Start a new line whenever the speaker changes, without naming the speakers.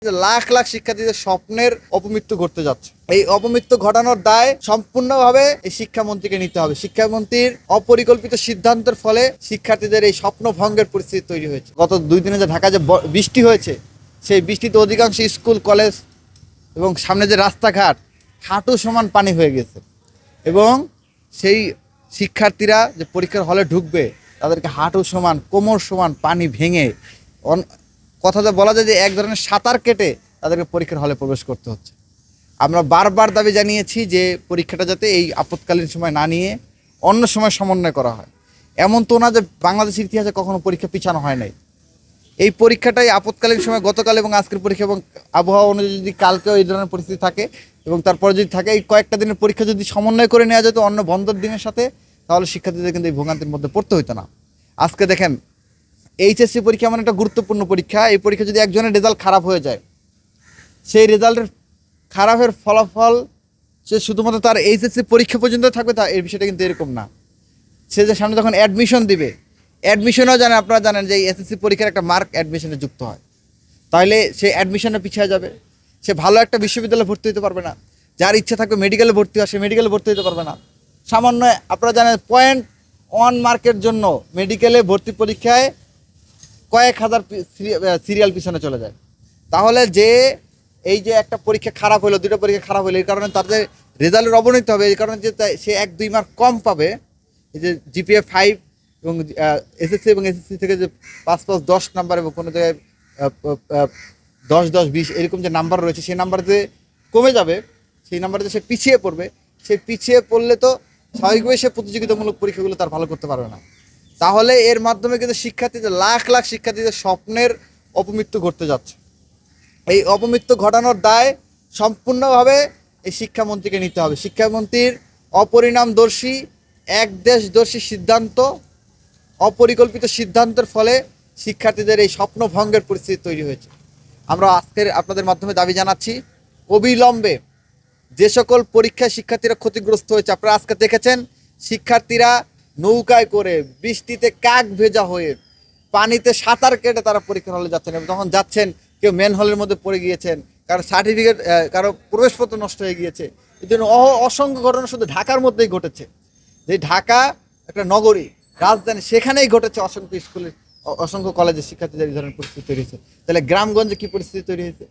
লাখ লাখ শিক্ষার্থীদের স্বপ্নের অপমৃত্যু ঘটতে যাচ্ছে। এই অপমৃত্যু ঘটানোর দায় সম্পূর্ণভাবে এই শিক্ষামন্ত্রীকে নিতে হবে। শিক্ষামন্ত্রীর অপরিকল্পিত সিদ্ধান্তের ফলে শিক্ষার্থীদের এই স্বপ্ন ভঙ্গের পরিস্থিতি তৈরি হয়েছে। গত 2 দিনে যে ঢাকায় যে বৃষ্টি হয়েছে, সেই বৃষ্টিতে অধিকাংশ স্কুল কলেজ এবং সামনে যে রাস্তাঘাট হাঁটু সমান পানি হয়ে গেছে এবং সেই শিক্ষার্থীরা যে পরীক্ষার হলে ঢুকবে তাদেরকে হাঁটু সমান কোমর সমান পানি ভেঙে কথাতে বলা যায় যে এক ধরনের সাঁতার কেটে তাদেরকে পরীক্ষার হলে প্রবেশ করতে হচ্ছে। আমরা বারবার দাবি জানিয়েছি যে পরীক্ষাটা যাতে এই আপৎকালীন সময় না নিয়ে অন্য সময় সমন্বয় করা হয়। এমন তো না যে বাংলাদেশের ইতিহাসে কখনো পরীক্ষা পিছানো হয় নাই। এই পরীক্ষাটাই আপৎকালীন সময় গতকাল এবং আজকের পরীক্ষা এবং আবহাওয়া অনুযায়ী যদি কালকেও এই ধরনের পরিস্থিতি থাকে এবং তারপরে যদি থাকে এই কয়েকটা দিনের পরীক্ষা যদি সমন্বয় করে নেওয়া যেত অন্য বন্ধের দিনের সাথে, তাহলে শিক্ষার্থীদের কিন্তু এই ভোগান্তির মধ্যে পড়তে হতো না। আজকে দেখেন এইচএসসি পরীক্ষা মানে একটা গুরুত্বপূর্ণ পরীক্ষা। এই পরীক্ষা যদি একজনের রেজাল্ট খারাপ হয়ে যায়, সেই রেজাল্টের খারাপের ফলাফল সে শুধুমাত্র তার এইচএসসি পরীক্ষা পর্যন্ত থাকবে, তা এই বিষয়টা কিন্তু এরকম না। সে যে সামনে যখন অ্যাডমিশন দিবে, অ্যাডমিশনও জানেন, আপনারা জানেন যে এই এসএসসি পরীক্ষার একটা মার্ক অ্যাডমিশনে যুক্ত হয়, তাহলে সে অ্যাডমিশনে পিছিয়ে যাবে। সে ভালো একটা বিশ্ববিদ্যালয়ে ভর্তি হতে পারবে না। যার ইচ্ছা থাকবে মেডিকেলে ভর্তি হয়, সে মেডিকেলে ভর্তি হতে পারবে না। সামান্য আপনারা জানেন 0.1 মার্কের জন্য মেডিকেলে ভর্তি পরীক্ষায় কয়েক হাজার সিরিয়াল পিছনে চলে যায়। তাহলে যে এই যে একটা পরীক্ষা খারাপ হলো, 2টা পরীক্ষা খারাপ হলো, এই কারণে তাদের রেজাল্টের অবনতি হবে, এই কারণে যে সে 1-2 মার্ক কম পাবে। এই যে জিপিএ 5 এবং এসএসসি এবং এসএসসি থেকে যে 5-10 নাম্বার এবং কোনো জায়গায় 10-10-20 এরকম যে নাম্বার রয়েছে, সেই নাম্বার যে কমে যাবে, সেই নাম্বারে যে সে পিছিয়ে পড়বে, সে পিছিয়ে পড়লে তো স্বাভাবিকভাবে সে প্রতিযোগিতামূলক পরীক্ষাগুলো তার ভালো করতে পারবে না। তাহলে এর মাধ্যমে কিন্তু শিক্ষার্থীদের লাখ লাখ শিক্ষার্থীদের স্বপ্নের অপমৃত্যু ঘটতে যাচ্ছে। এই অপমৃত্যু ঘটানোর দায় সম্পূর্ণভাবে এই শিক্ষামন্ত্রীকে নিতে হবে। শিক্ষামন্ত্রীর অপরিণামদর্শী একদেশদর্শী সিদ্ধান্ত, অপরিকল্পিত সিদ্ধান্তের ফলে শিক্ষার্থীদের এই স্বপ্ন ভঙ্গের পরিস্থিতি তৈরি হয়েছে। আমরা আজকের আপনাদের মাধ্যমে দাবি জানাচ্ছি, অবিলম্বে যে সকল পরীক্ষায় শিক্ষার্থীরা ক্ষতিগ্রস্ত হয়েছে, আপনারা আজকে দেখেছেন শিক্ষার্থীরা নৌকায় করে বৃষ্টিতে কাক ভেজা হয়ে পানিতে সাঁতার কেটে তারা পরীক্ষার হলে যাচ্ছেন এবং তখন যাচ্ছেন কেউ মেন হলের মধ্যে পড়ে গিয়েছেন, কারো সার্টিফিকেট, কারো প্রবেশপত্র নষ্ট হয়ে গিয়েছে। এই জন্য অসংখ্য ঘটনা শুধু ঢাকার মধ্যেই ঘটেছে। যে ঢাকা একটা নগরী, রাজধানী, সেখানেই ঘটেছে অসংখ্য স্কুলের অসংখ্য কলেজের শিক্ষার্থীদের এই ধরনের পরিস্থিতি তৈরি হয়েছে। তাহলে গ্রামগঞ্জে কী পরিস্থিতি তৈরি হয়েছে?